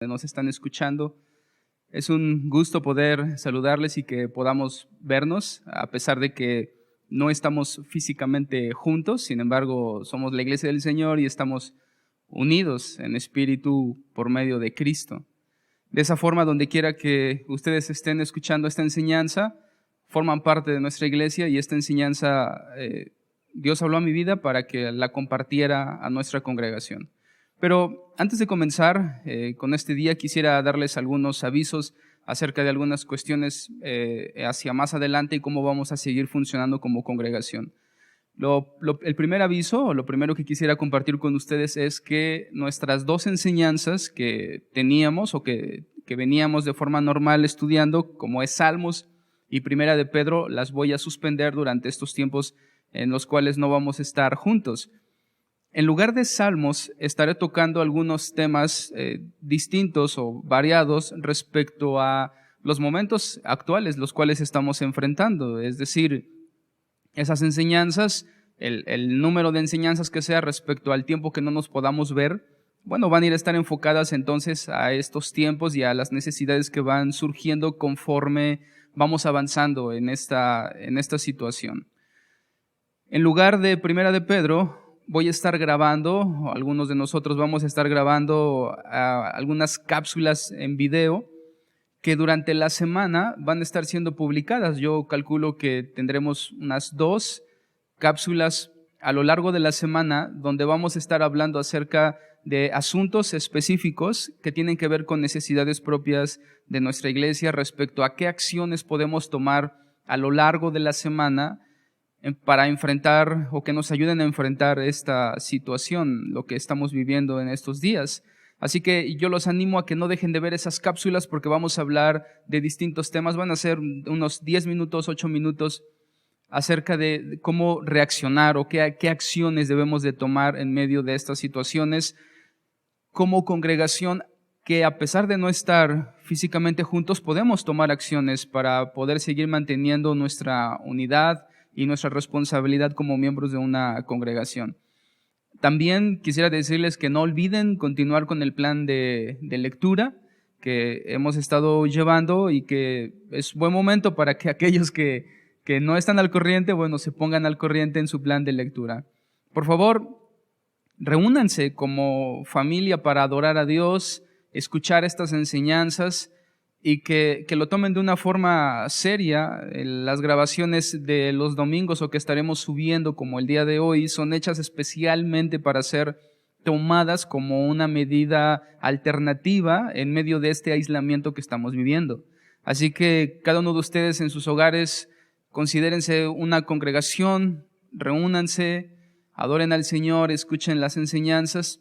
nos están escuchando. Es un gusto poder saludarles y que podamos vernos, a pesar de que no estamos físicamente juntos. Sin embargo, somos la Iglesia del Señor y estamos unidos en espíritu por medio de Cristo. De esa forma, donde quiera que ustedes estén escuchando esta enseñanza, forman parte de nuestra iglesia, y esta enseñanza Dios habló a mi vida para que la compartiera a nuestra congregación. Pero antes de comenzar con este día, quisiera darles algunos avisos acerca de algunas cuestiones hacia más adelante y cómo vamos a seguir funcionando como congregación. El primer aviso, o lo primero que quisiera compartir con ustedes, es que nuestras dos enseñanzas que teníamos o que veníamos de forma normal estudiando, como es Salmos y Primera de Pedro, las voy a suspender durante estos tiempos en los cuales no vamos a estar juntos. En lugar de Salmos, estaré tocando algunos temas distintos o variados respecto a los momentos actuales, los cuales estamos enfrentando. Es decir, esas enseñanzas, el número de enseñanzas que sea respecto al tiempo que no nos podamos ver, bueno, van a ir a estar enfocadas entonces a estos tiempos y a las necesidades que van surgiendo conforme vamos avanzando en esta situación. En lugar de Primera de Pedro, voy a estar grabando, algunos de nosotros vamos a estar grabando algunas cápsulas en video que durante la semana van a estar siendo publicadas. Yo calculo que tendremos unas 2 cápsulas a lo largo de la semana donde vamos a estar hablando acerca de asuntos específicos que tienen que ver con necesidades propias de nuestra iglesia respecto a qué acciones podemos tomar a lo largo de la semana para enfrentar o que nos ayuden a enfrentar esta situación, lo que estamos viviendo en estos días. Así que yo los animo a que no dejen de ver esas cápsulas porque vamos a hablar de distintos temas. Van a ser unos 10 minutos, 8 minutos acerca de cómo reaccionar o qué acciones debemos de tomar en medio de estas situaciones como congregación, que a pesar de no estar físicamente juntos, podemos tomar acciones para poder seguir manteniendo nuestra unidad y nuestra responsabilidad como miembros de una congregación. También quisiera decirles que no olviden continuar con el plan de lectura que hemos estado llevando y que es buen momento para que aquellos que no están al corriente, bueno, se pongan al corriente en su plan de lectura. Por favor, reúnanse como familia para adorar a Dios, escuchar estas enseñanzas y que lo tomen de una forma seria. Las grabaciones de los domingos o que estaremos subiendo como el día de hoy son hechas especialmente para ser tomadas como una medida alternativa en medio de este aislamiento que estamos viviendo. Así que cada uno de ustedes en sus hogares considérense una congregación, reúnanse, adoren al Señor, escuchen las enseñanzas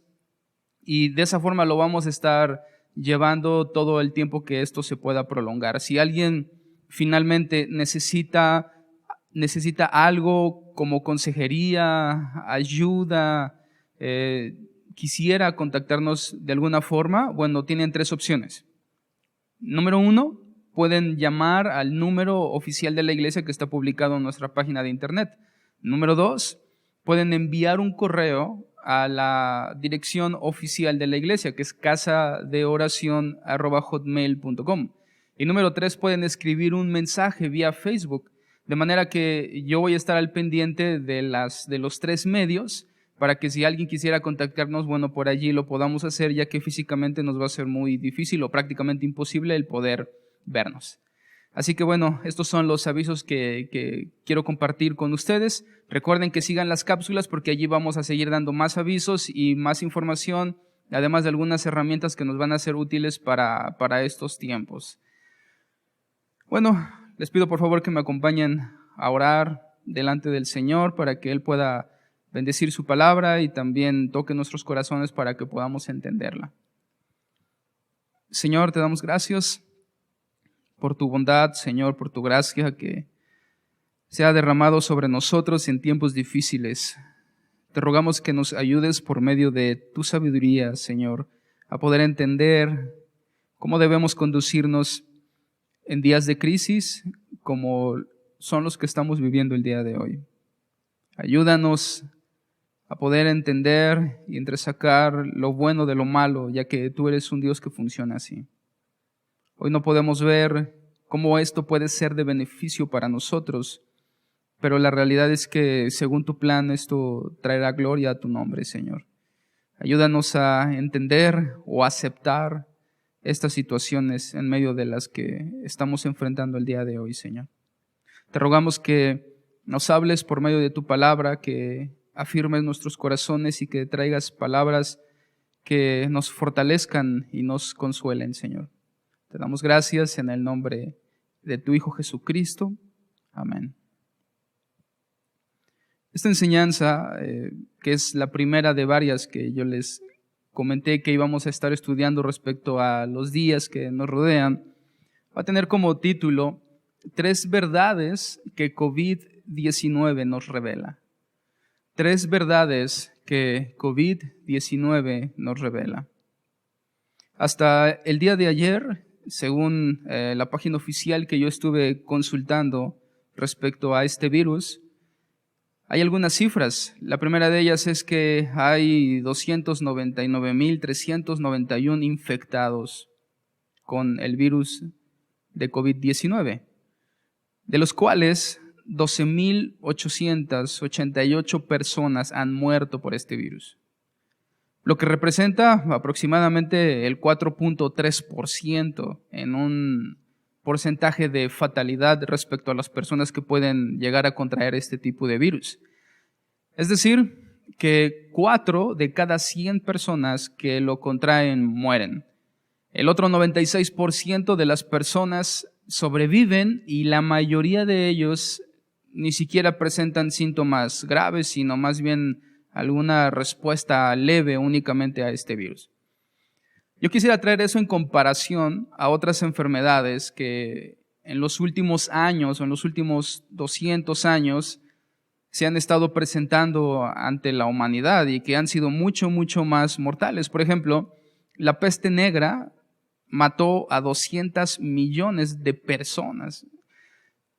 y de esa forma lo vamos a estar llevando todo el tiempo que esto se pueda prolongar. Si alguien finalmente necesita algo como consejería, ayuda, quisiera contactarnos de alguna forma, bueno, tienen 3 opciones. Número 1, pueden llamar al número oficial de la iglesia que está publicado en nuestra página de internet. Número 2, pueden enviar un correo a la dirección oficial de la iglesia, que es casadeoracion@hotmail.com. Y número 3, pueden escribir un mensaje vía Facebook, de manera que yo voy a estar al pendiente de los 3 medios, para que si alguien quisiera contactarnos, bueno, por allí lo podamos hacer, ya que físicamente nos va a ser muy difícil o prácticamente imposible el poder vernos. Así que bueno, estos son los avisos que quiero compartir con ustedes. Recuerden que sigan las cápsulas porque allí vamos a seguir dando más avisos y más información, además de algunas herramientas que nos van a ser útiles para estos tiempos. Bueno, les pido por favor que me acompañen a orar delante del Señor para que Él pueda bendecir su palabra y también toque nuestros corazones para que podamos entenderla. Señor, te damos gracias por tu bondad, Señor, por tu gracia que se ha derramado sobre nosotros en tiempos difíciles. Te rogamos que nos ayudes por medio de tu sabiduría, Señor, a poder entender cómo debemos conducirnos en días de crisis como son los que estamos viviendo el día de hoy. Ayúdanos a poder entender y entresacar lo bueno de lo malo, ya que tú eres un Dios que funciona así. Hoy no podemos ver cómo esto puede ser de beneficio para nosotros, pero la realidad es que según tu plan esto traerá gloria a tu nombre, Señor. Ayúdanos a entender o aceptar estas situaciones en medio de las que estamos enfrentando el día de hoy, Señor. Te rogamos que nos hables por medio de tu palabra, que afirmes nuestros corazones y que traigas palabras que nos fortalezcan y nos consuelen, Señor. Te damos gracias en el nombre de tu Hijo Jesucristo. Amén. Esta enseñanza, que es la primera de varias que yo les comenté que íbamos a estar estudiando respecto a los días que nos rodean, va a tener como título 3 verdades que COVID-19 nos revela. 3 verdades que COVID-19 nos revela. Hasta el día de ayer, según la página oficial que yo estuve consultando respecto a este virus, hay algunas cifras. La primera de ellas es que hay 299,391 infectados con el virus de COVID-19, de los cuales 12,888 personas han muerto por este virus, lo que representa aproximadamente el 4.3% en un porcentaje de fatalidad respecto a las personas que pueden llegar a contraer este tipo de virus. Es decir, que 4 de cada 100 personas que lo contraen mueren. El otro 96% de las personas sobreviven y la mayoría de ellos ni siquiera presentan síntomas graves, sino más bien alguna respuesta leve únicamente a este virus. Yo quisiera traer eso en comparación a otras enfermedades que en los últimos años o en los últimos 200 años se han estado presentando ante la humanidad y que han sido mucho más mortales. Por ejemplo, la peste negra mató a 200 millones de personas.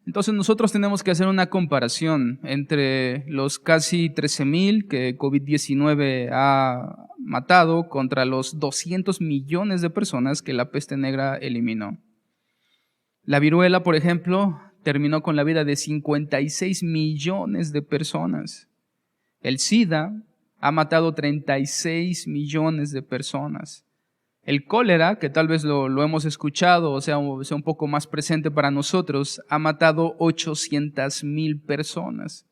Entonces nosotros tenemos que hacer una comparación entre los casi 13,000 que COVID-19 ha matado contra los 200 millones de personas que la peste negra eliminó. La viruela, por ejemplo, terminó con la vida de 56 millones de personas. El SIDA ha matado 36 millones de personas. El cólera, que tal vez lo hemos escuchado, o sea un poco más presente para nosotros, ha matado 800,000 personas.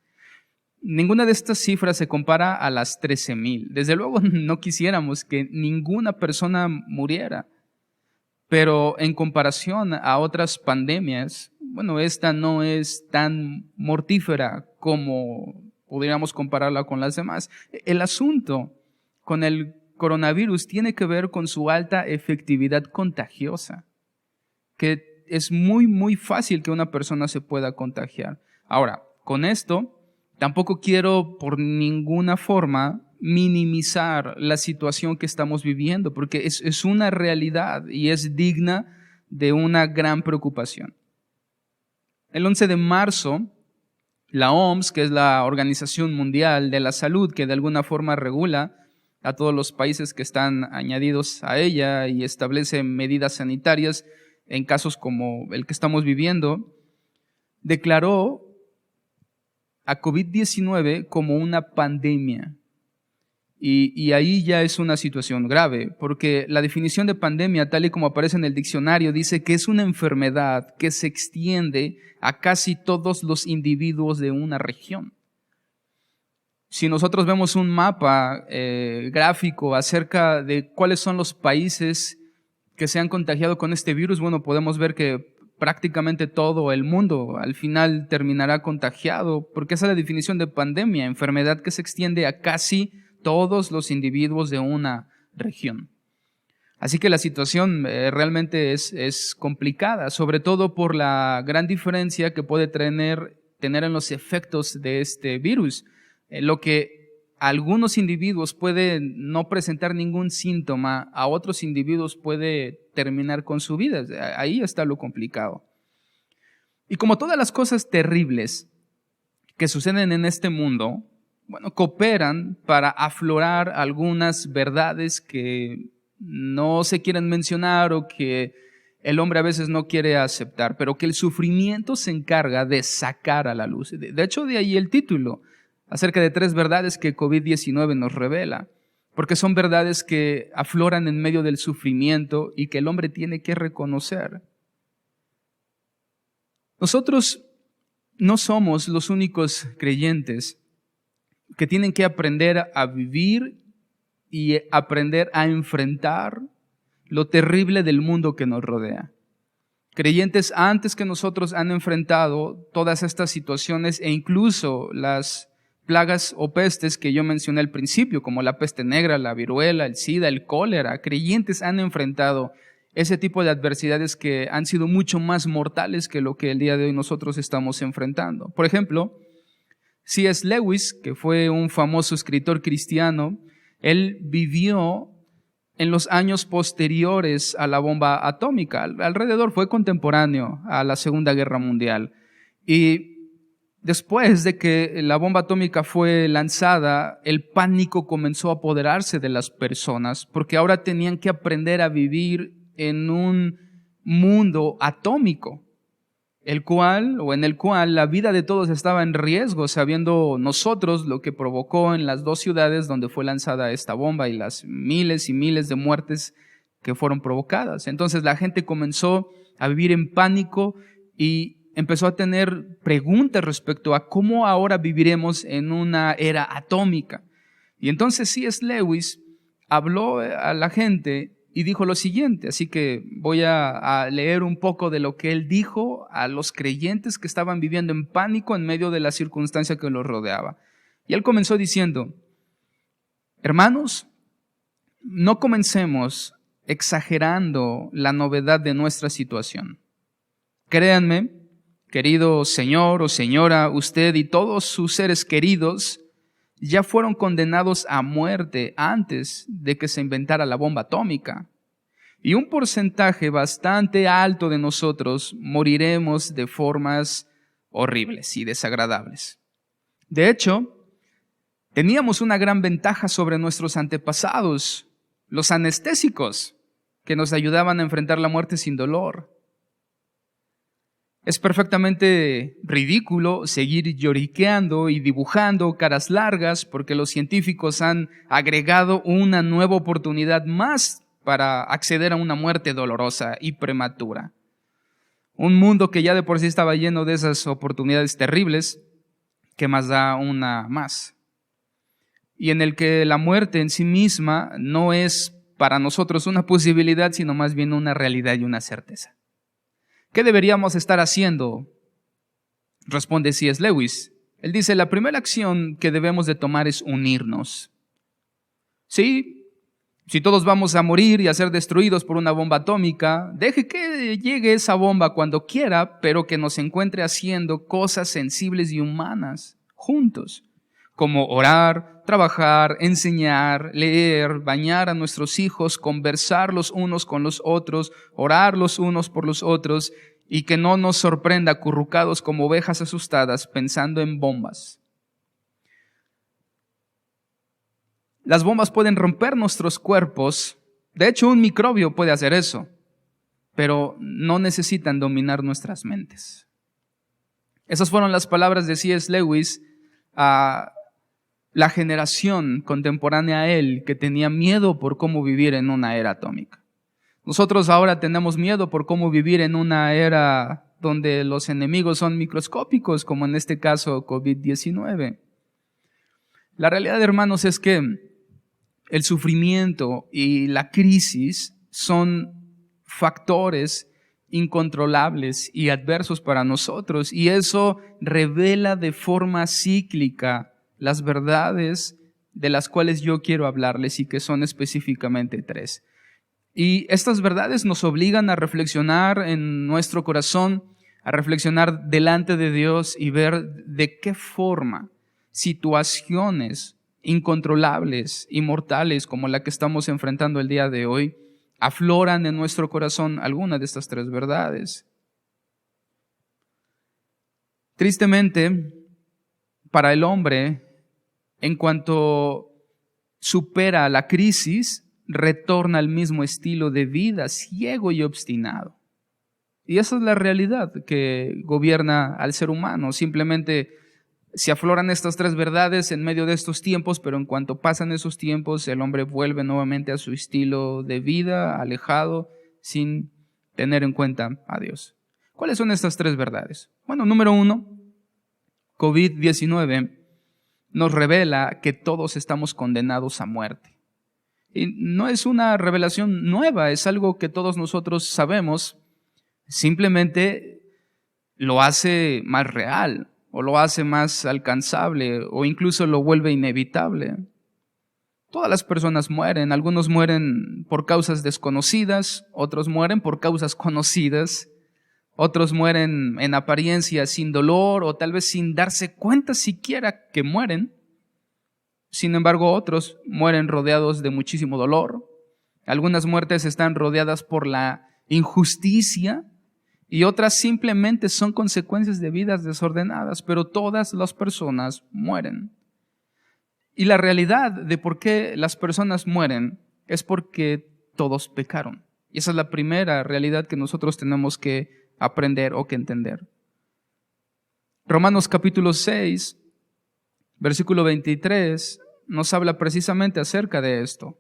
Ninguna de estas cifras se compara a las 13,000. Desde luego no quisiéramos que ninguna persona muriera, pero en comparación a otras pandemias, bueno, esta no es tan mortífera como podríamos compararla con las demás. El asunto con el coronavirus tiene que ver con su alta efectividad contagiosa, que es muy fácil que una persona se pueda contagiar. Ahora, con esto, tampoco quiero por ninguna forma minimizar la situación que estamos viviendo, porque es una realidad y es digna de una gran preocupación. El 11 de marzo, la OMS, que es la Organización Mundial de la Salud, que de alguna forma regula a todos los países que están añadidos a ella y establece medidas sanitarias en casos como el que estamos viviendo, declaró a COVID-19 como una pandemia. Y ahí ya es una situación grave, porque la definición de pandemia, tal y como aparece en el diccionario, dice que es una enfermedad que se extiende a casi todos los individuos de una región. Si nosotros vemos un mapa gráfico acerca de cuáles son los países que se han contagiado con este virus, bueno, podemos ver que prácticamente todo el mundo al final terminará contagiado, porque esa es la definición de pandemia, enfermedad que se extiende a casi todos los individuos de una región. Así que la situación realmente es complicada, sobre todo por la gran diferencia que puede tener en los efectos de este virus. Lo que a algunos individuos puede no presentar ningún síntoma, a otros individuos puede terminar con su vida. Ahí está lo complicado. Y como todas las cosas terribles que suceden en este mundo, cooperan para aflorar algunas verdades que no se quieren mencionar o que el hombre a veces no quiere aceptar, pero que el sufrimiento se encarga de sacar a la luz. De hecho, de ahí el título, acerca de 3 verdades que COVID-19 nos revela, porque son verdades que afloran en medio del sufrimiento y que el hombre tiene que reconocer. Nosotros no somos los únicos creyentes que tienen que aprender a vivir y aprender a enfrentar lo terrible del mundo que nos rodea. Creyentes antes que nosotros han enfrentado todas estas situaciones e incluso las plagas o pestes que yo mencioné al principio, como la peste negra, la viruela, el SIDA, el cólera. Creyentes han enfrentado ese tipo de adversidades que han sido mucho más mortales que lo que el día de hoy nosotros estamos enfrentando. Por ejemplo, C.S. Lewis, que fue un famoso escritor cristiano, él vivió en los años posteriores a la bomba atómica. Alrededor fue contemporáneo a la Segunda Guerra Mundial. Y después de que la bomba atómica fue lanzada, el pánico comenzó a apoderarse de las personas porque ahora tenían que aprender a vivir en un mundo atómico, en el cual la vida de todos estaba en riesgo, sabiendo nosotros lo que provocó en las 2 ciudades donde fue lanzada esta bomba y las miles y miles de muertes que fueron provocadas. Entonces la gente comenzó a vivir en pánico y empezó a tener preguntas respecto a cómo ahora viviremos en una era atómica. Y entonces C.S. Lewis habló a la gente y dijo lo siguiente, así que voy a leer un poco de lo que él dijo a los creyentes que estaban viviendo en pánico en medio de la circunstancia que los rodeaba. Y él comenzó diciendo: hermanos, no comencemos exagerando la novedad de nuestra situación. Créanme, querido señor o señora, usted y todos sus seres queridos ya fueron condenados a muerte antes de que se inventara la bomba atómica. Y un porcentaje bastante alto de nosotros moriremos de formas horribles y desagradables. De hecho, teníamos una gran ventaja sobre nuestros antepasados, los anestésicos, que nos ayudaban a enfrentar la muerte sin dolor. Es perfectamente ridículo seguir lloriqueando y dibujando caras largas porque los científicos han agregado una nueva oportunidad más para acceder a una muerte dolorosa y prematura. Un mundo que ya de por sí estaba lleno de esas oportunidades terribles, que más da una más. Y en el que la muerte en sí misma no es para nosotros una posibilidad, sino más bien una realidad y una certeza. ¿Qué deberíamos estar haciendo? Responde C.S. Lewis. Él dice, la primera acción que debemos de tomar es unirnos. Sí, si todos vamos a morir y a ser destruidos por una bomba atómica, deje que llegue esa bomba cuando quiera, pero que nos encuentre haciendo cosas sensibles y humanas, juntos, como orar, trabajar, enseñar, leer, bañar a nuestros hijos, conversar los unos con los otros, orar los unos por los otros, y que no nos sorprenda acurrucados como ovejas asustadas pensando en bombas. Las bombas pueden romper nuestros cuerpos. De hecho, un microbio puede hacer eso, pero no necesitan dominar nuestras mentes. Esas fueron las palabras de C.S. Lewis a la generación contemporánea a él que tenía miedo por cómo vivir en una era atómica. Nosotros ahora tenemos miedo por cómo vivir en una era donde los enemigos son microscópicos, como en este caso COVID-19. La realidad, hermanos, es que el sufrimiento y la crisis son factores incontrolables y adversos para nosotros, y eso revela de forma cíclica las verdades de las cuales yo quiero hablarles y que son específicamente 3. Y estas verdades nos obligan a reflexionar en nuestro corazón, a reflexionar delante de Dios y ver de qué forma situaciones incontrolables y mortales como la que estamos enfrentando el día de hoy afloran en nuestro corazón alguna de estas 3 verdades. Tristemente, para el hombre, en cuanto supera la crisis, retorna al mismo estilo de vida, ciego y obstinado. Y esa es la realidad que gobierna al ser humano. Simplemente se afloran estas tres verdades en medio de estos tiempos, pero en cuanto pasan esos tiempos, el hombre vuelve nuevamente a su estilo de vida, alejado, sin tener en cuenta a Dios. ¿Cuáles son estas tres verdades? Bueno, número 1, COVID-19 nos revela que todos estamos condenados a muerte. Y no es una revelación nueva, es algo que todos nosotros sabemos, simplemente lo hace más real, o lo hace más alcanzable, o incluso lo vuelve inevitable. Todas las personas mueren, algunos mueren por causas desconocidas, otros mueren por causas conocidas, otros mueren en apariencia sin dolor o tal vez sin darse cuenta siquiera que mueren. Sin embargo, otros mueren rodeados de muchísimo dolor. Algunas muertes están rodeadas por la injusticia y otras simplemente son consecuencias de vidas desordenadas, pero todas las personas mueren. Y la realidad de por qué las personas mueren es porque todos pecaron. Y esa es la primera realidad que nosotros tenemos que aprender o que entender. Romanos capítulo 6, versículo 23, nos habla precisamente acerca de esto.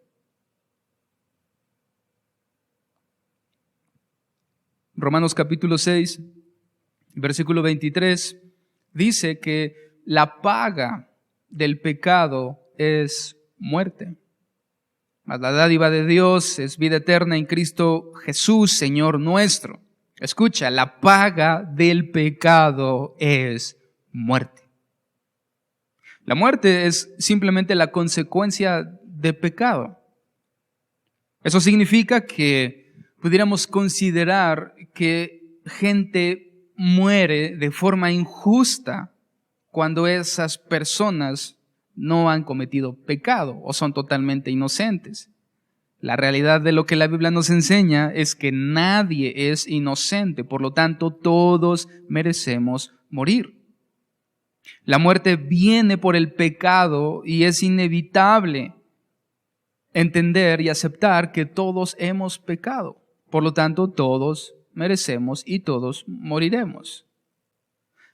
Romanos capítulo 6, versículo 23, dice que la paga del pecado es muerte. Mas la dádiva de Dios es vida eterna en Cristo Jesús, Señor nuestro. Escucha, la paga del pecado es muerte. La muerte es simplemente la consecuencia de pecado. Eso significa que pudiéramos considerar que gente muere de forma injusta cuando esas personas no han cometido pecado o son totalmente inocentes. La realidad de lo que la Biblia nos enseña es que nadie es inocente, por lo tanto todos merecemos morir. La muerte viene por el pecado y es inevitable entender y aceptar que todos hemos pecado. Por lo tanto, todos merecemos y todos moriremos.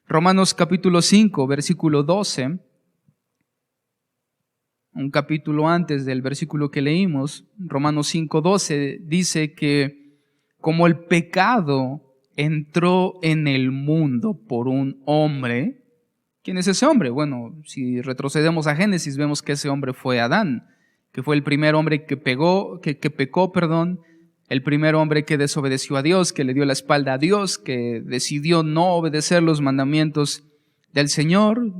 Romanos capítulo 5, versículo 12, un capítulo antes del versículo que leímos, Romanos 5, 12, dice que como el pecado entró en el mundo por un hombre. ¿Quién es ese hombre? Bueno, si retrocedemos a Génesis, vemos que ese hombre fue Adán, que fue el primer hombre que pecó, el primer hombre que desobedeció a Dios, que le dio la espalda a Dios, que decidió no obedecer los mandamientos del Señor,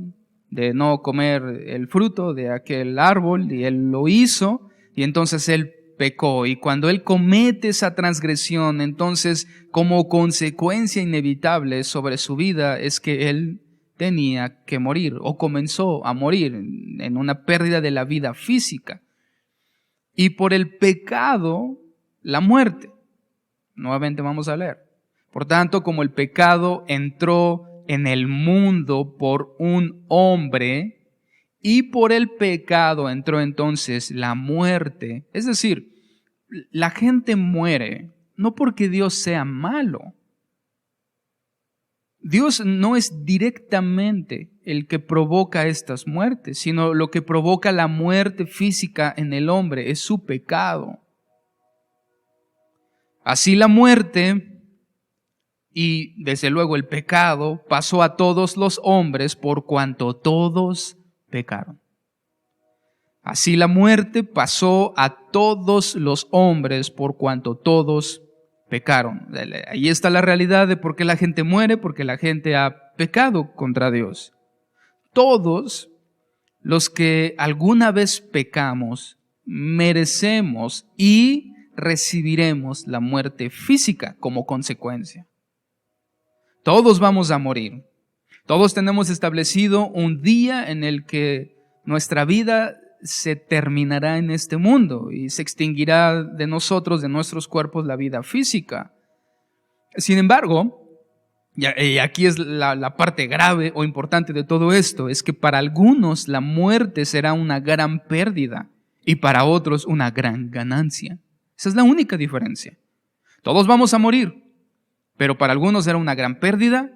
de no comer el fruto de aquel árbol, y él lo hizo, y entonces él pecó. Y cuando él comete esa transgresión, entonces como consecuencia inevitable sobre su vida es que él tenía que morir o comenzó a morir en una pérdida de la vida física. Y por el pecado, la muerte. Nuevamente vamos a leer. Por tanto, como el pecado entró en el mundo por un hombre, y por el pecado entró entonces la muerte. Es decir, la gente muere no porque Dios sea malo. Dios no es directamente el que provoca estas muertes, sino lo que provoca la muerte física en el hombre es su pecado. Así la muerte y desde luego el pecado pasó a todos los hombres por cuanto todos pecaron. Así la muerte pasó a todos los hombres por cuanto todos pecaron. Ahí está la realidad de por qué la gente muere, porque la gente ha pecado contra Dios. Todos los que alguna vez pecamos merecemos y recibiremos la muerte física como consecuencia. Todos vamos a morir. Todos tenemos establecido un día en el que nuestra vida se terminará en este mundo y se extinguirá de nosotros, de nuestros cuerpos, la vida física. Sin embargo, Y aquí es la parte grave o importante de todo esto, es que para algunos la muerte será una gran pérdida y para otros una gran ganancia. Esa es la única diferencia. Todos vamos a morir, pero para algunos será una gran pérdida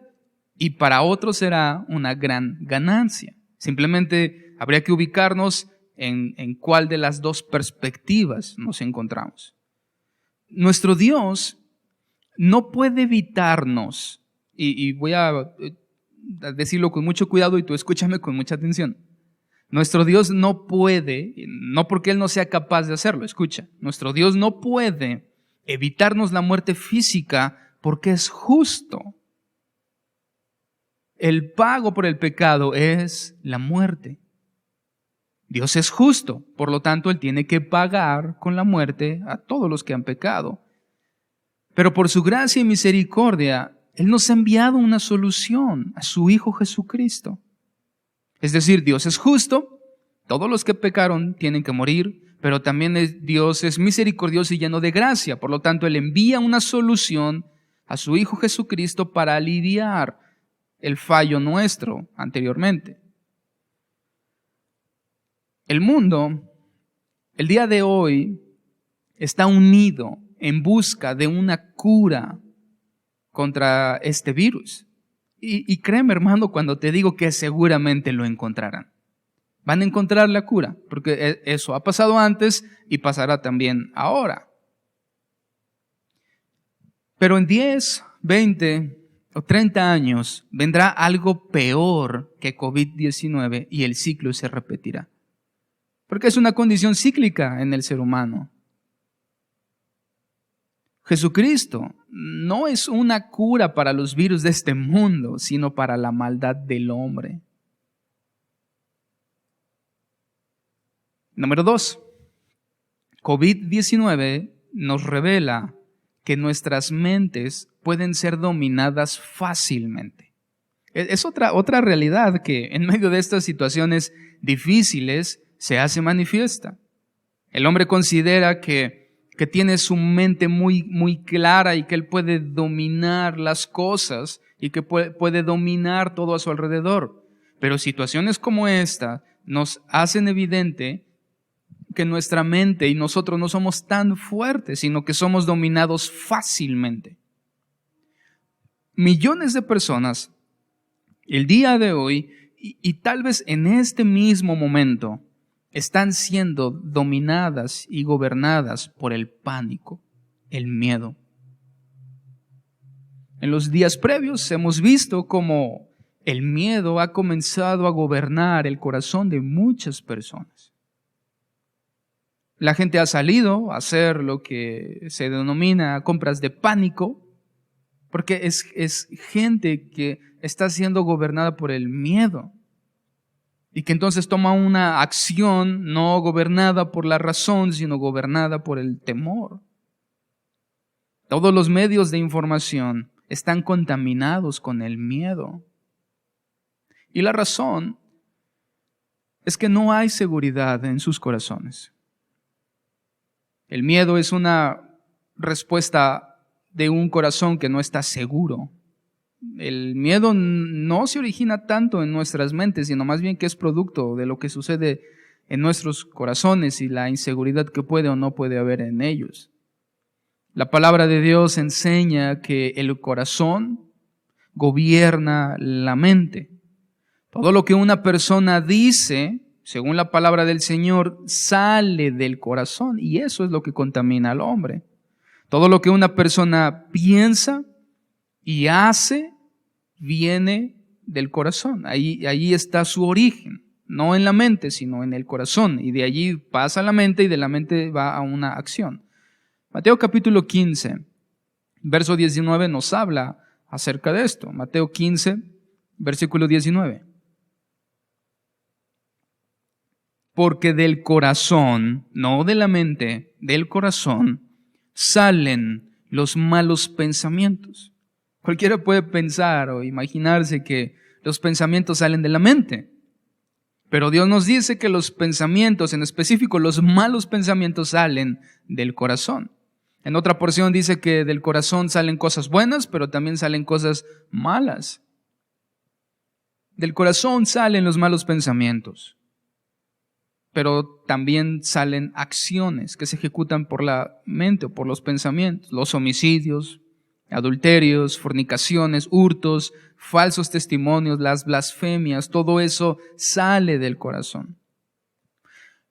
y para otros será una gran ganancia. Simplemente habría que ubicarnos en cuál de las dos perspectivas nos encontramos. Nuestro Dios no puede evitarnos, y voy a decirlo con mucho cuidado y tú escúchame con mucha atención. Nuestro Dios no puede, no porque Él no sea capaz de hacerlo, escucha, nuestro Dios no puede evitarnos la muerte física porque es justo. El pago por el pecado es la muerte. Dios es justo, por lo tanto Él tiene que pagar con la muerte a todos los que han pecado. Pero por su gracia y misericordia, Él nos ha enviado una solución a su Hijo Jesucristo. Es decir, Dios es justo, todos los que pecaron tienen que morir, pero también Dios es misericordioso y lleno de gracia. Por lo tanto, Él envía una solución a su Hijo Jesucristo para aliviar el fallo nuestro anteriormente. El mundo, el día de hoy, está unido en busca de una cura contra este virus. Y créeme, hermano, cuando te digo que seguramente lo encontrarán. Van a encontrar la cura, porque eso ha pasado antes y pasará también ahora. Pero en 10, 20 o 30 años vendrá algo peor que COVID-19 y el ciclo se repetirá. Porque es una condición cíclica en el ser humano. Jesucristo no es una cura para los virus de este mundo, sino para la maldad del hombre. Número 2. COVID-19 nos revela que nuestras mentes pueden ser dominadas fácilmente. Es otra realidad que en medio de estas situaciones difíciles se hace manifiesta. El hombre considera que tiene su mente muy clara y que él puede dominar las cosas y que puede dominar todo a su alrededor. Pero situaciones como esta nos hacen evidente que nuestra mente y nosotros no somos tan fuertes, sino que somos dominados fácilmente. Millones de personas el día de hoy y tal vez en este mismo momento están siendo dominadas y gobernadas por el pánico, el miedo. En los días previos hemos visto cómo el miedo ha comenzado a gobernar el corazón de muchas personas. La gente ha salido a hacer lo que se denomina compras de pánico, porque es gente que está siendo gobernada por el miedo. Y que entonces toma una acción no gobernada por la razón, sino gobernada por el temor. Todos los medios de información están contaminados con el miedo. Y la razón es que no hay seguridad en sus corazones. El miedo es una respuesta de un corazón que no está seguro. El miedo no se origina tanto en nuestras mentes, sino más bien que es producto de lo que sucede en nuestros corazones y la inseguridad que puede o no puede haber en ellos. La palabra de Dios enseña que el corazón gobierna la mente. Todo lo que una persona dice, según la palabra del Señor, sale del corazón y eso es lo que contamina al hombre. Todo lo que una persona piensa y hace viene del corazón. Ahí está su origen, no en la mente, sino en el corazón. Y de allí pasa a la mente y de la mente va a una acción. Mateo capítulo 15, verso 19 nos habla acerca de esto. Mateo 15, versículo 19. Porque del corazón, no de la mente, del corazón, salen los malos pensamientos. Cualquiera puede pensar o imaginarse que los pensamientos salen de la mente. Pero Dios nos dice que los pensamientos, en específico los malos pensamientos, salen del corazón. En otra porción dice que del corazón salen cosas buenas, pero también salen cosas malas. Del corazón salen los malos pensamientos, pero también salen acciones que se ejecutan por la mente o por los pensamientos, los homicidios, adulterios, fornicaciones, hurtos, falsos testimonios, las blasfemias, todo eso sale del corazón.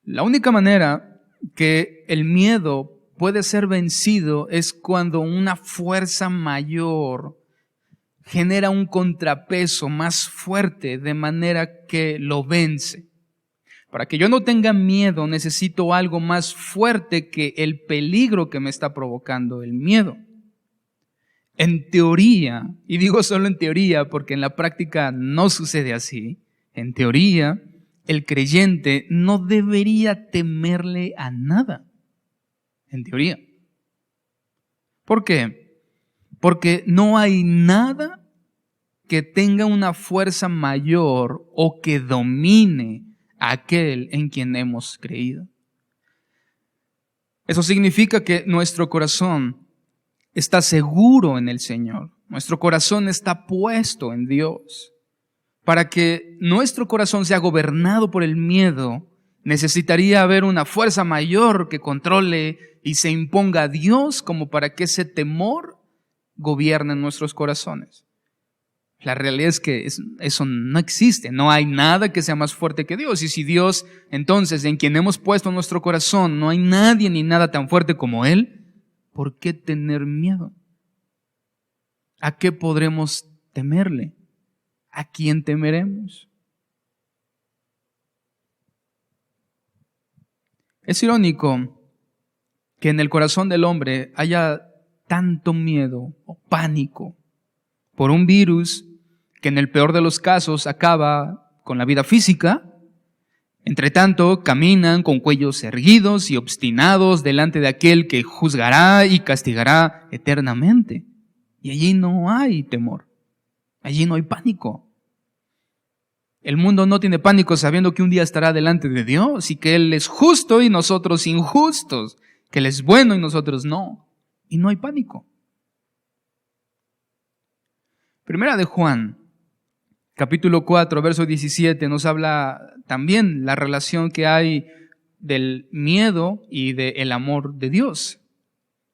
La única manera que el miedo puede ser vencido es cuando una fuerza mayor genera un contrapeso más fuerte de manera que lo vence. Para que yo no tenga miedo, necesito algo más fuerte que el peligro que me está provocando el miedo. En teoría, y digo solo en teoría porque en la práctica no sucede así, en teoría, el creyente no debería temerle a nada. En teoría. ¿Por qué? Porque no hay nada que tenga una fuerza mayor o que domine a aquel en quien hemos creído. Eso significa que nuestro corazón está seguro en el Señor. Nuestro corazón está puesto en Dios. Para que nuestro corazón sea gobernado por el miedo, necesitaría haber una fuerza mayor que controle y se imponga a Dios como para que ese temor gobierne en nuestros corazones. La realidad es que eso no existe, no hay nada que sea más fuerte que Dios. Y si Dios, entonces, en quien hemos puesto nuestro corazón, no hay nadie ni nada tan fuerte como Él, ¿por qué tener miedo? ¿A qué podremos temerle? ¿A quién temeremos? Es irónico que en el corazón del hombre haya tanto miedo o pánico por un virus que en el peor de los casos acaba con la vida física. Entre tanto, caminan con cuellos erguidos y obstinados delante de aquel que juzgará y castigará eternamente. Y allí no hay temor, allí no hay pánico. El mundo no tiene pánico sabiendo que un día estará delante de Dios y que Él es justo y nosotros injustos, que Él es bueno y nosotros no. Y no hay pánico. Primera de Juan, capítulo 4, verso 17, nos habla también la relación que hay del miedo y del amor de Dios.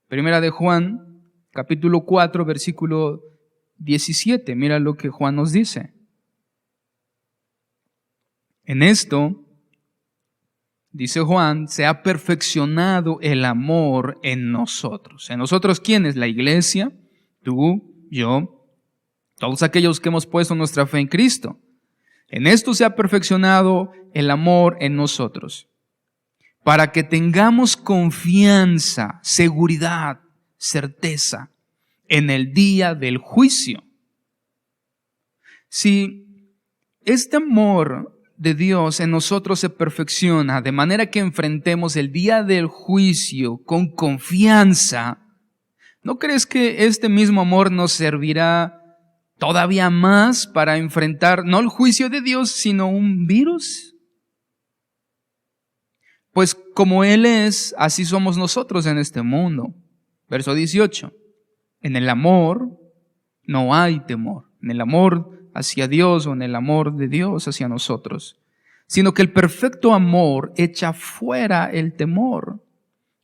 Primera de Juan, capítulo 4, versículo 17, mira lo que Juan nos dice. En esto, dice Juan, se ha perfeccionado el amor en nosotros. ¿En nosotros quién es? La iglesia, tú, yo, todos aquellos que hemos puesto nuestra fe en Cristo. En esto se ha perfeccionado el amor en nosotros, para que tengamos confianza, seguridad, certeza en el día del juicio. Si este amor de Dios en nosotros se perfecciona de manera que enfrentemos el día del juicio con confianza, ¿no crees que este mismo amor nos servirá todavía más para enfrentar no el juicio de Dios, sino un virus? Pues como Él es, así somos nosotros en este mundo. Verso 18. En el amor no hay temor. En el amor hacia Dios o en el amor de Dios hacia nosotros, sino que el perfecto amor echa fuera el temor,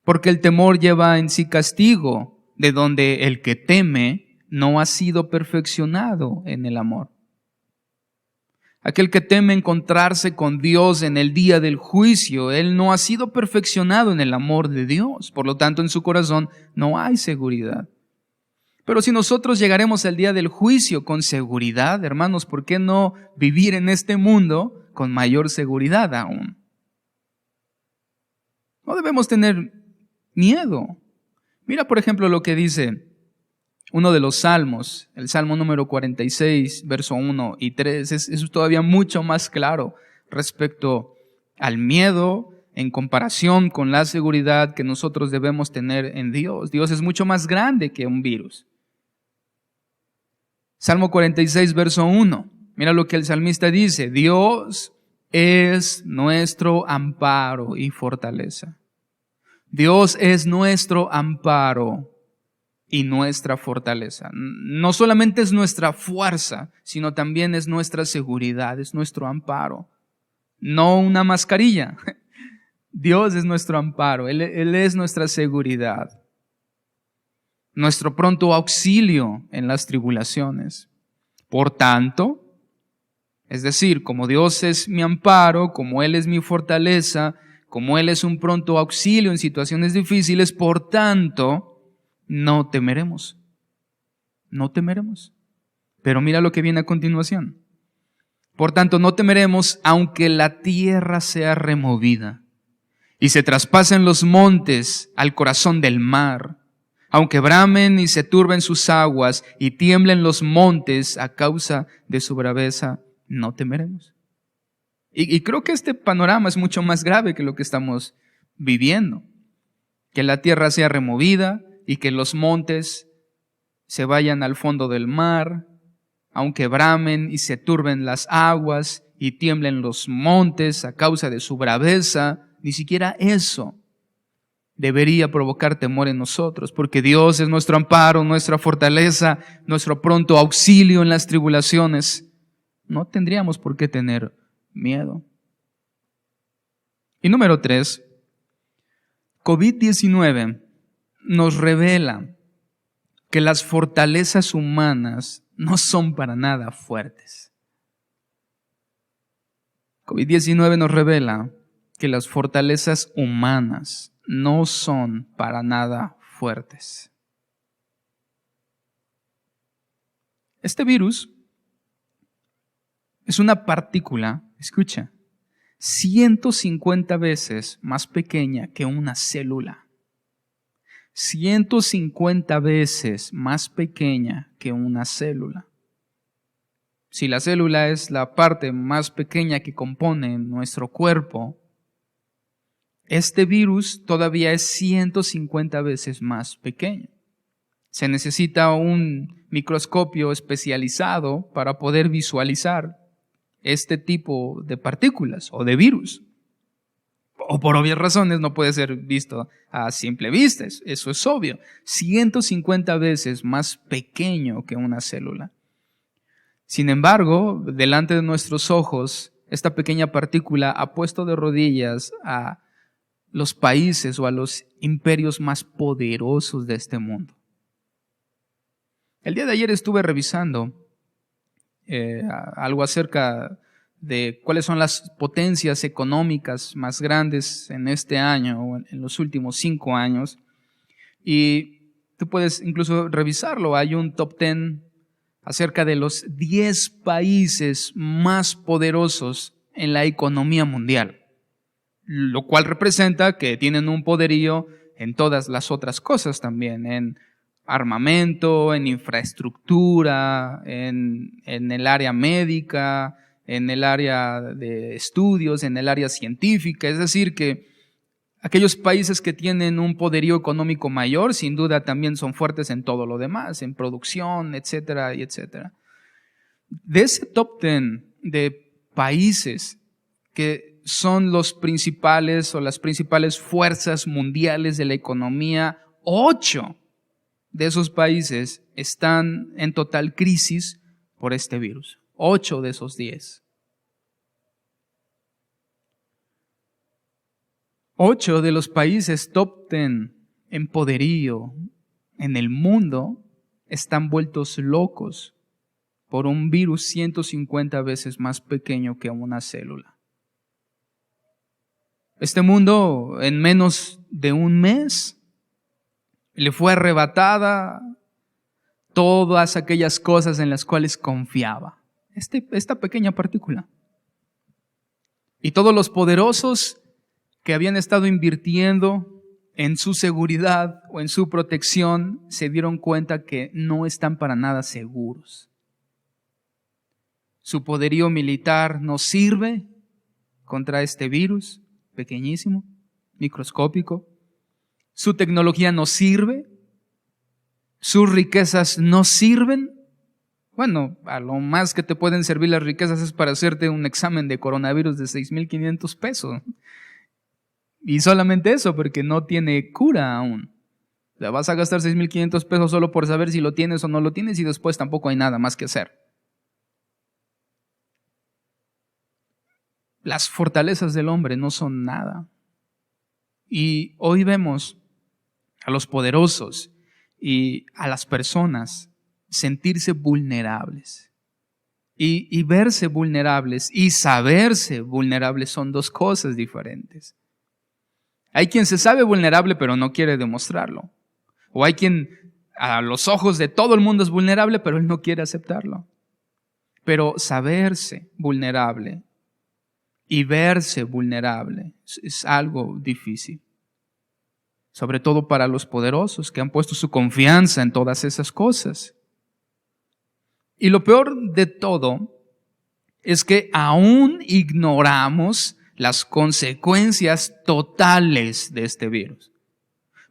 porque el temor lleva en sí castigo, de donde el que teme no ha sido perfeccionado en el amor. Aquel que teme encontrarse con Dios en el día del juicio, él no ha sido perfeccionado en el amor de Dios, por lo tanto en su corazón no hay seguridad. Pero si nosotros llegaremos al día del juicio con seguridad, hermanos, ¿por qué no vivir en este mundo con mayor seguridad aún? No debemos tener miedo. Mira, por ejemplo, lo que dice uno de los salmos, el Salmo número 46, verso 1 y 3. Es todavía mucho más claro respecto al miedo en comparación con la seguridad que nosotros debemos tener en Dios. Dios es mucho más grande que un virus. Salmo 46, verso 1. Mira lo que el salmista dice. Dios es nuestro amparo y fortaleza, Dios es nuestro amparo y nuestra fortaleza. No solamente es nuestra fuerza, sino también es nuestra seguridad, es nuestro amparo. No una mascarilla. Dios es nuestro amparo, Él es nuestra seguridad, nuestro pronto auxilio en las tribulaciones. Por tanto, es decir, como Dios es mi amparo, como Él es mi fortaleza, como Él es un pronto auxilio en situaciones difíciles, por tanto, no temeremos. No temeremos. Pero mira lo que viene a continuación. Por tanto, no temeremos aunque la tierra sea removida y se traspasen los montes al corazón del mar, aunque bramen y se turben sus aguas y tiemblen los montes a causa de su braveza, no temeremos. Y creo que este panorama es mucho más grave que lo que estamos viviendo. Que la tierra sea removida y que los montes se vayan al fondo del mar, aunque bramen y se turben las aguas y tiemblen los montes a causa de su braveza. Ni siquiera eso debería provocar temor en nosotros, porque Dios es nuestro amparo, nuestra fortaleza, nuestro pronto auxilio en las tribulaciones. No tendríamos por qué tener miedo. Y número 3, COVID-19 nos revela que las fortalezas humanas no son para nada fuertes. COVID-19 nos revela que las fortalezas humanas no son para nada fuertes. Este virus es una partícula, escucha, 150 veces más pequeña que una célula. 150 veces más pequeña que una célula. Si la célula es la parte más pequeña que compone nuestro cuerpo, este virus todavía es 150 veces más pequeño. Se necesita un microscopio especializado para poder visualizar este tipo de partículas o de virus. O por obvias razones no puede ser visto a simple vista, eso es obvio. 150 veces más pequeño que una célula. Sin embargo, delante de nuestros ojos, esta pequeña partícula ha puesto de rodillas a los países o a los imperios más poderosos de este mundo. El día de ayer estuve revisando algo acerca de cuáles son las potencias económicas más grandes en este año o en los últimos 5 años. Y tú puedes incluso revisarlo. Hay un top 10 acerca de los 10 países más poderosos en la economía mundial, lo cual representa que tienen un poderío en todas las otras cosas también, en armamento, en infraestructura, en el área médica, en el área de estudios, en el área científica. Es decir, que aquellos países que tienen un poderío económico mayor, sin duda también son fuertes en todo lo demás, en producción, etcétera, y etcétera. De ese top 10 de países que son los principales o las principales fuerzas mundiales de la economía, 8 de esos países están en total crisis por este virus. 8 de esos 10. 8 de los países top 10 en poderío en el mundo están vueltos locos por un virus 150 veces más pequeño que una célula. Este mundo, en menos de un mes, le fue arrebatada todas aquellas cosas en las cuales confiaba. Esta pequeña partícula. Y todos los poderosos que habían estado invirtiendo en su seguridad o en su protección se dieron cuenta que no están para nada seguros. Su poderío militar no sirve contra este virus pequeñísimo, microscópico. Su tecnología no sirve. Sus riquezas no sirven. Bueno, a lo más que te pueden servir las riquezas es para hacerte un examen de coronavirus de 6,500 pesos. Y solamente eso, porque no tiene cura aún. O sea, vas a gastar 6,500 pesos solo por saber si lo tienes o no lo tienes y después tampoco hay nada más que hacer. Las fortalezas del hombre no son nada. Y hoy vemos a los poderosos y a las personas sentirse vulnerables. Y verse vulnerables y saberse vulnerables son dos cosas diferentes. Hay quien se sabe vulnerable pero no quiere demostrarlo. O hay quien a los ojos de todo el mundo es vulnerable pero él no quiere aceptarlo. Pero saberse vulnerable y verse vulnerable es algo difícil. Sobre todo para los poderosos que han puesto su confianza en todas esas cosas. Y lo peor de todo es que aún ignoramos las consecuencias totales de este virus.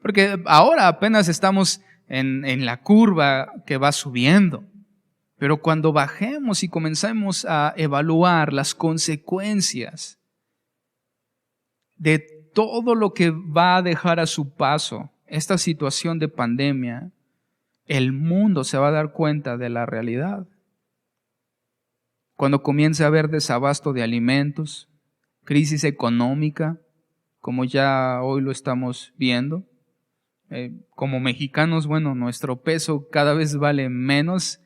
Porque ahora apenas estamos en la curva que va subiendo. Pero cuando bajemos y comencemos a evaluar las consecuencias de todo lo que va a dejar a su paso esta situación de pandemia, el mundo se va a dar cuenta de la realidad. Cuando comience a haber desabasto de alimentos, crisis económica, como ya hoy lo estamos viendo, como mexicanos, bueno, nuestro peso cada vez vale menos.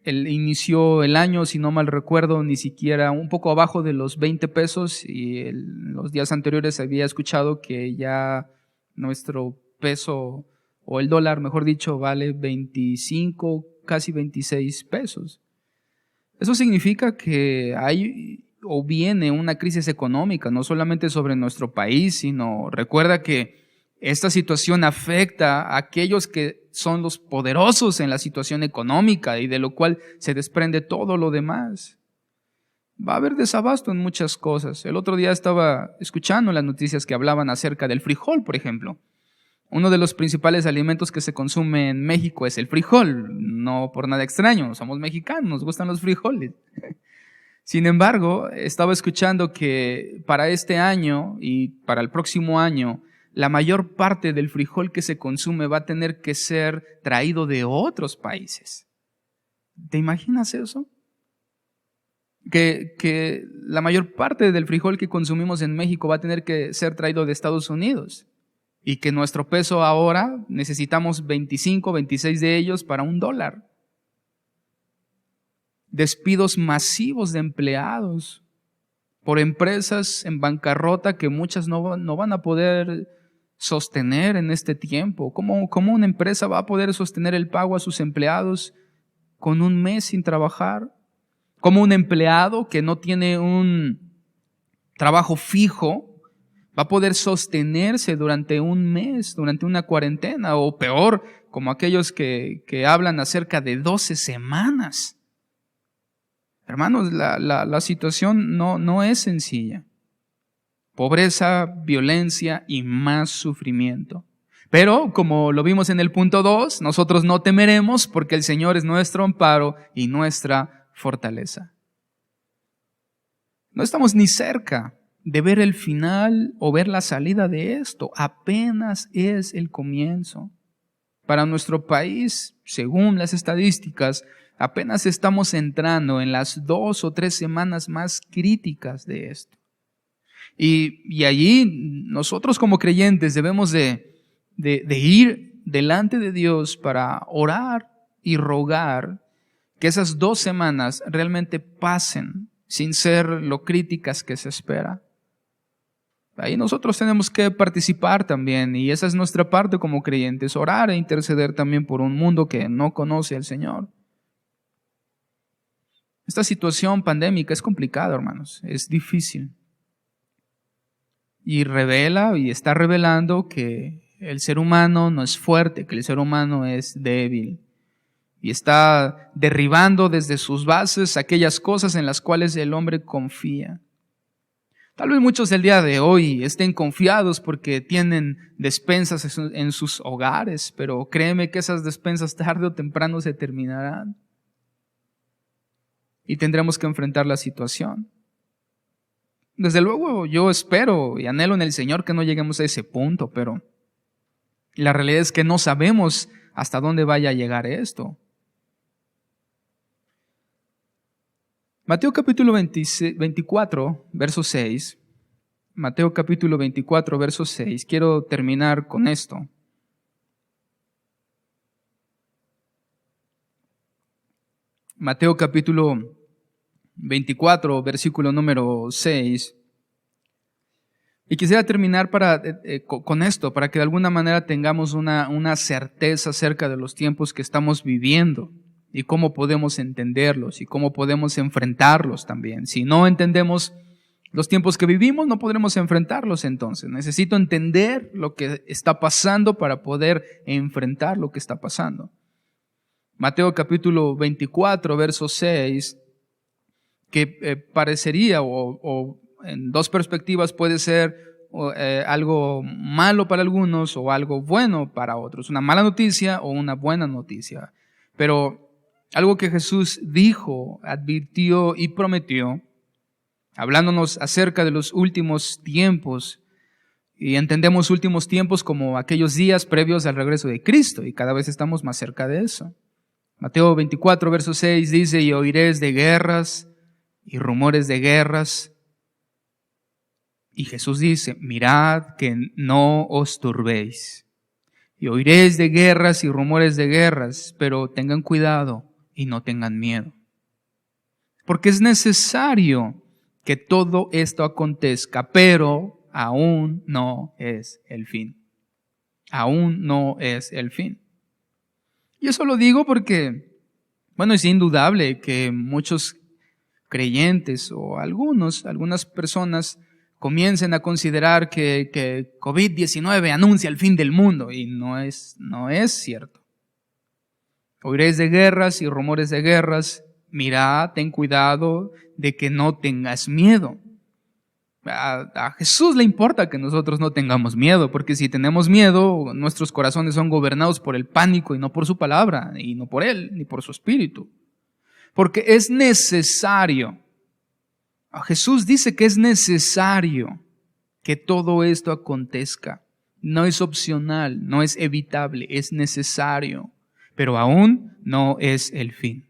Inició el año, si no mal recuerdo, ni siquiera un poco abajo de los 20 pesos y los días anteriores había escuchado que ya nuestro peso, o el dólar, mejor dicho, vale 25, casi 26 pesos. Eso significa que hay o viene una crisis económica, no solamente sobre nuestro país, sino recuerda que esta situación afecta a aquellos que son los poderosos en la situación económica y de lo cual se desprende todo lo demás. Va a haber desabasto en muchas cosas. El otro día estaba escuchando las noticias que hablaban acerca del frijol, por ejemplo. Uno de los principales alimentos que se consume en México es el frijol. No por nada extraño, somos mexicanos, nos gustan los frijoles. Sin embargo, estaba escuchando que para este año y para el próximo año, la mayor parte del frijol que se consume va a tener que ser traído de otros países. ¿Te imaginas eso? Que la mayor parte del frijol que consumimos en México va a tener que ser traído de Estados Unidos. Y que nuestro peso ahora necesitamos 25, 26 de ellos para $1. Despidos masivos de empleados por empresas en bancarrota que muchas no van a poder sostener en este tiempo. ¿Cómo una empresa va a poder sostener el pago a sus empleados con un mes sin trabajar? ¿Cómo un empleado que no tiene un trabajo fijo va a poder sostenerse durante un mes, durante una cuarentena? O peor, como aquellos que hablan acerca de 12 semanas. Hermanos, la situación no es sencilla. Pobreza, violencia y más sufrimiento. Pero, como lo vimos en el punto 2, nosotros no temeremos porque el Señor es nuestro amparo y nuestra fortaleza. No estamos ni cerca de ver el final o ver la salida de esto. Apenas es el comienzo. Para nuestro país, según las estadísticas, apenas estamos entrando en las 2 o 3 semanas más críticas de esto. Y allí nosotros como creyentes debemos de ir delante de Dios para orar y rogar que esas 2 semanas realmente pasen sin ser lo críticas que se espera. Ahí nosotros tenemos que participar también y esa es nuestra parte como creyentes, orar e interceder también por un mundo que no conoce al Señor. Esta situación pandémica es complicada, hermanos, es difícil. Y revela y está revelando que el ser humano no es fuerte, que el ser humano es débil. Y está derribando desde sus bases aquellas cosas en las cuales el hombre confía. Tal vez muchos del día de hoy estén confiados porque tienen despensas en sus hogares, pero créeme que esas despensas tarde o temprano se terminarán. Y tendremos que enfrentar la situación. Desde luego yo espero y anhelo en el Señor que no lleguemos a ese punto, pero la realidad es que no sabemos hasta dónde vaya a llegar esto. Mateo capítulo 24, verso 6. Mateo capítulo 24, verso 6. Quiero terminar con esto. Mateo capítulo 24, versículo número 6. Y quisiera terminar con esto, para que de alguna manera tengamos una certeza acerca de los tiempos que estamos viviendo y cómo podemos entenderlos y cómo podemos enfrentarlos también. Si no entendemos los tiempos que vivimos, no podremos enfrentarlos entonces. Necesito entender lo que está pasando para poder enfrentar lo que está pasando. Mateo capítulo 24, verso 6, que parecería o en dos perspectivas puede ser algo malo para algunos o algo bueno para otros, una mala noticia o una buena noticia. Pero algo que Jesús dijo, advirtió y prometió, hablándonos acerca de los últimos tiempos, y entendemos últimos tiempos como aquellos días previos al regreso de Cristo, y cada vez estamos más cerca de eso. Mateo 24, verso 6 dice: y oiréis de guerras y rumores de guerras. Y Jesús dice: mirad que no os turbéis. Y oiréis de guerras y rumores de guerras, pero tengan cuidado y no tengan miedo. Porque es necesario que todo esto acontezca, pero aún no es el fin. Aún no es el fin. Y eso lo digo porque, bueno, es indudable que muchos creyentes o algunas personas comiencen a considerar que COVID-19 anuncia el fin del mundo, y no es cierto. Oiréis de guerras y rumores de guerras. Mirad, ten cuidado de que no tengas miedo. A Jesús le importa que nosotros no tengamos miedo, porque si tenemos miedo, nuestros corazones son gobernados por el pánico y no por su palabra, y no por Él, ni por su Espíritu. Porque es necesario. Jesús dice que es necesario que todo esto acontezca. No es opcional, no es evitable, es necesario. Pero aún no es el fin.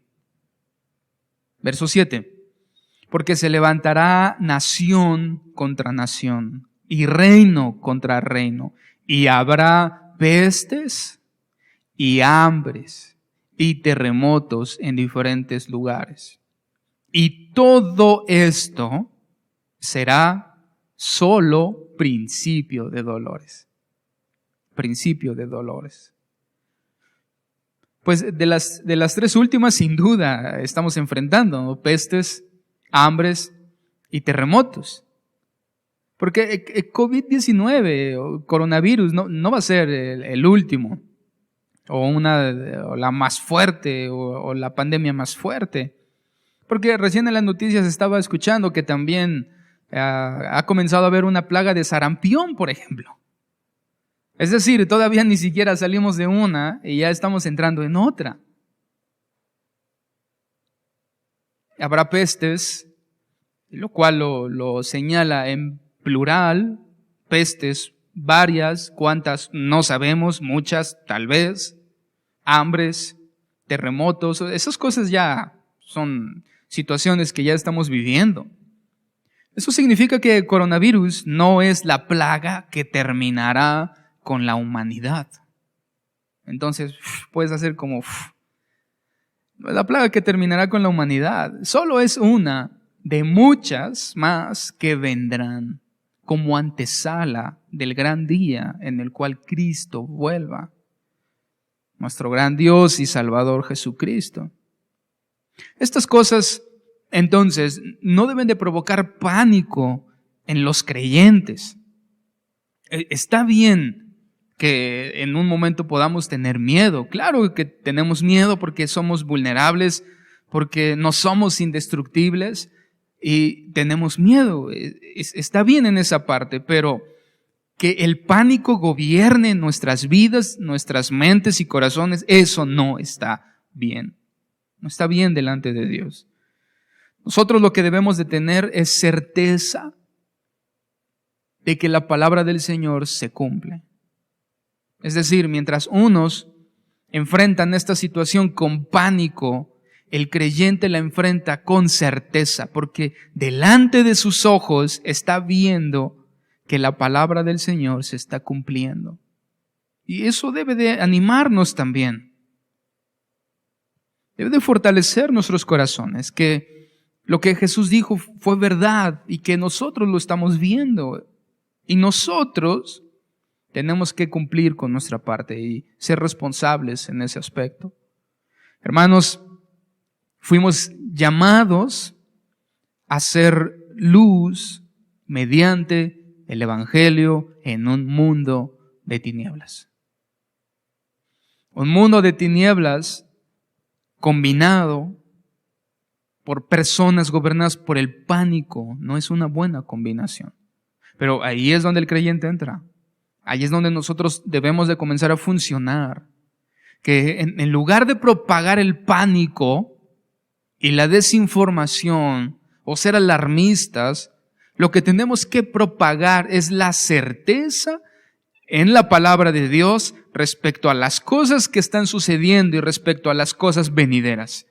Verso 7. Porque se levantará nación contra nación y reino contra reino, y habrá pestes y hambres y terremotos en diferentes lugares. Y todo esto será solo principio de dolores. Principio de dolores. Pues de las tres últimas, sin duda, estamos enfrentando, ¿no? Pestes, hambres y terremotos. Porque COVID-19 o coronavirus no va a ser el último, o la más fuerte, o la pandemia más fuerte. Porque recién en las noticias estaba escuchando que también ha comenzado a haber una plaga de sarampión, por ejemplo. Es decir, todavía ni siquiera salimos de una y ya estamos entrando en otra. Habrá pestes, lo cual lo señala en plural, pestes varias, cuántas no sabemos, muchas tal vez, hambres, terremotos, esas cosas ya son situaciones que ya estamos viviendo. Eso significa que el coronavirus no es la plaga que terminará con la humanidad. Entonces, puedes hacer como la plaga que terminará con la humanidad. Solo es una de muchas más que vendrán como antesala del gran día en el cual Cristo vuelva. Nuestro gran Dios y Salvador Jesucristo. Estas cosas, entonces, no deben de provocar pánico en los creyentes. Está bien que en un momento podamos tener miedo. Claro que tenemos miedo porque somos vulnerables, porque no somos indestructibles y tenemos miedo. Está bien en esa parte, pero que el pánico gobierne nuestras vidas, nuestras mentes y corazones, eso no está bien. No está bien delante de Dios. Nosotros lo que debemos de tener es certeza de que la palabra del Señor se cumple. Es decir, mientras unos enfrentan esta situación con pánico, el creyente la enfrenta con certeza, porque delante de sus ojos está viendo que la palabra del Señor se está cumpliendo. Y eso debe de animarnos también. Debe de fortalecer nuestros corazones, que lo que Jesús dijo fue verdad y que nosotros lo estamos viendo. Y nosotros tenemos que cumplir con nuestra parte y ser responsables en ese aspecto. Hermanos, fuimos llamados a ser luz mediante el Evangelio en un mundo de tinieblas. Un mundo de tinieblas combinado por personas gobernadas por el pánico no es una buena combinación. Pero ahí es donde el creyente entra. Ahí es donde nosotros debemos de comenzar a funcionar. Que en lugar de propagar el pánico y la desinformación o ser alarmistas, lo que tenemos que propagar es la certeza en la palabra de Dios respecto a las cosas que están sucediendo y respecto a las cosas venideras.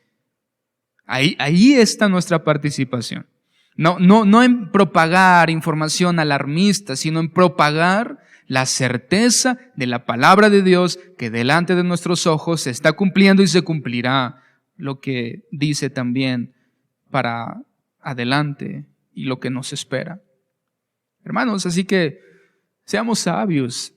Ahí está nuestra participación. No en propagar información alarmista, sino en propagar la certeza de la palabra de Dios que delante de nuestros ojos se está cumpliendo y se cumplirá lo que dice también para adelante y lo que nos espera. Hermanos, así que seamos sabios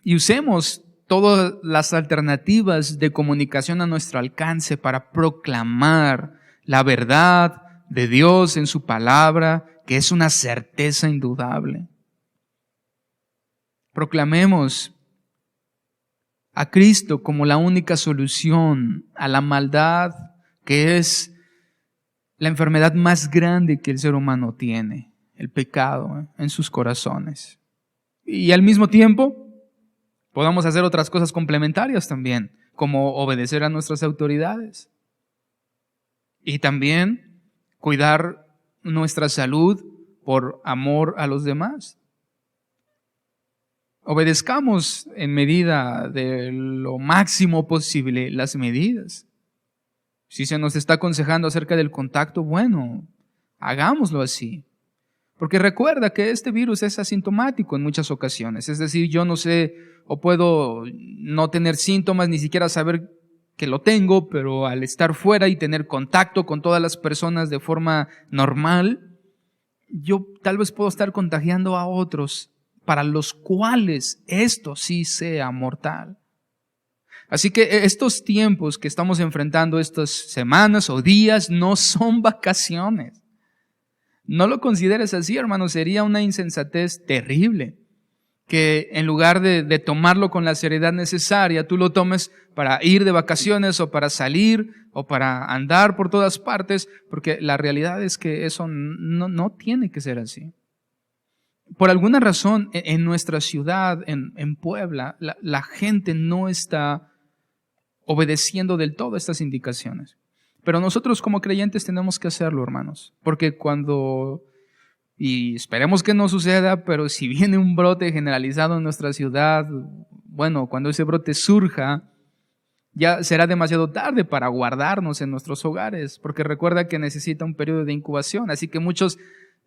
y usemos todas las alternativas de comunicación a nuestro alcance para proclamar la verdad de Dios en su palabra, que es una certeza indudable. Proclamemos a Cristo como la única solución a la maldad, que es la enfermedad más grande que el ser humano tiene, el pecado en sus corazones. Y al mismo tiempo, podamos hacer otras cosas complementarias también, como obedecer a nuestras autoridades. Y también cuidar nuestra salud por amor a los demás. Obedezcamos en medida de lo máximo posible las medidas. Si se nos está aconsejando acerca del contacto, bueno, hagámoslo así. Porque recuerda que este virus es asintomático en muchas ocasiones. Es decir, yo no sé o puedo no tener síntomas, ni siquiera saber que lo tengo, pero al estar fuera y tener contacto con todas las personas de forma normal, yo tal vez puedo estar contagiando a otros para los cuales esto sí sea mortal. Así que estos tiempos que estamos enfrentando, estas semanas o días, no son vacaciones. No lo consideres así, hermano, sería una insensatez terrible. Que en lugar de tomarlo con la seriedad necesaria, tú lo tomes para ir de vacaciones o para salir o para andar por todas partes, porque la realidad es que eso no tiene que ser así. Por alguna razón, en nuestra ciudad, en Puebla, la gente no está obedeciendo del todo estas indicaciones. Pero nosotros como creyentes tenemos que hacerlo, hermanos, porque y esperemos que no suceda, pero si viene un brote generalizado en nuestra ciudad, bueno, cuando ese brote surja, ya será demasiado tarde para guardarnos en nuestros hogares, porque recuerda que necesita un periodo de incubación, así que muchos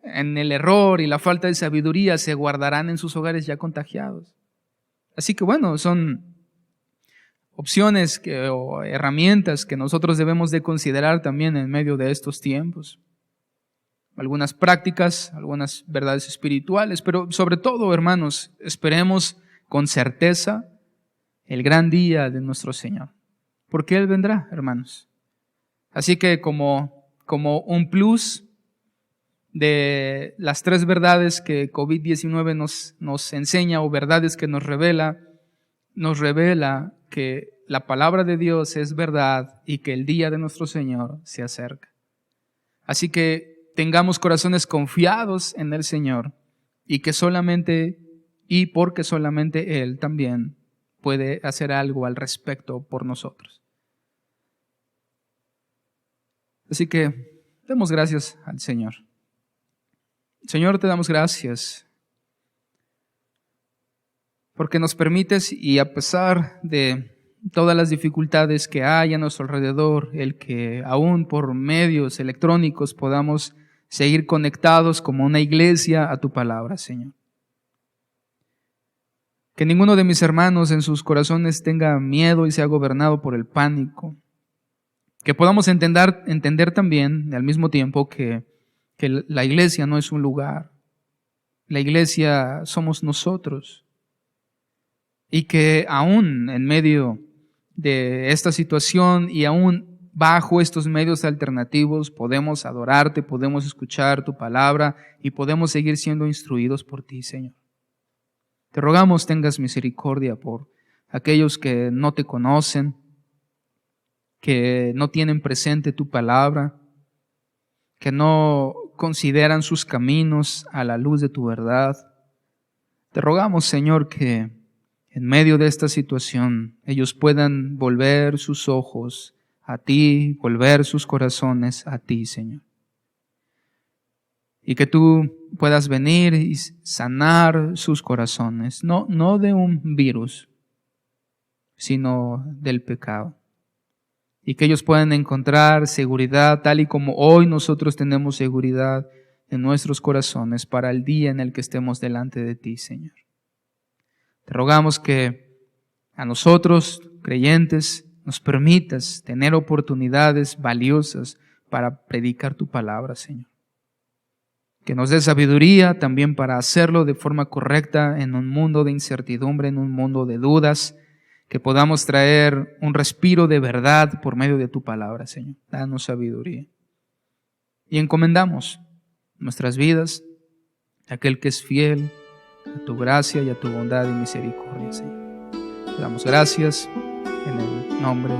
en el error y la falta de sabiduría se guardarán en sus hogares ya contagiados. Así que bueno, son opciones o herramientas que nosotros debemos de considerar también en medio de estos tiempos. Algunas prácticas, algunas verdades espirituales, pero sobre todo, hermanos, esperemos con certeza el gran día de nuestro Señor, porque Él vendrá, hermanos. Así que como un plus de las 3 verdades que COVID-19 nos enseña, o verdades que nos revela que la palabra de Dios es verdad y que el día de nuestro Señor se acerca. Así que tengamos corazones confiados en el Señor y porque solamente Él también puede hacer algo al respecto por nosotros. Así que demos gracias al Señor. Señor, te damos gracias porque nos permites, y a pesar de todas las dificultades que hay a nuestro alrededor, el que aún por medios electrónicos podamos seguir conectados como una iglesia a tu palabra, Señor. Que ninguno de mis hermanos en sus corazones tenga miedo y sea gobernado por el pánico. Que podamos entender también, al mismo tiempo, que la iglesia no es un lugar. La iglesia somos nosotros. Y que aún en medio de esta situación y aún bajo estos medios alternativos podemos adorarte, podemos escuchar tu palabra y podemos seguir siendo instruidos por ti, Señor. Te rogamos tengas misericordia por aquellos que no te conocen, que no tienen presente tu palabra, que no consideran sus caminos a la luz de tu verdad. Te rogamos, Señor, que en medio de esta situación ellos puedan volver sus ojos a ti, volver sus corazones a ti, Señor. Y que tú puedas venir y sanar sus corazones, no de un virus, sino del pecado. Y que ellos puedan encontrar seguridad tal y como hoy nosotros tenemos seguridad en nuestros corazones para el día en el que estemos delante de ti, Señor. Te rogamos que a nosotros, creyentes, nos permitas tener oportunidades valiosas para predicar tu palabra, Señor. Que nos dé sabiduría también para hacerlo de forma correcta en un mundo de incertidumbre, en un mundo de dudas, que podamos traer un respiro de verdad por medio de tu palabra, Señor. Danos sabiduría. Y encomendamos nuestras vidas a aquel que es fiel, a tu gracia y a tu bondad y misericordia, Señor. Te damos gracias en el nombre de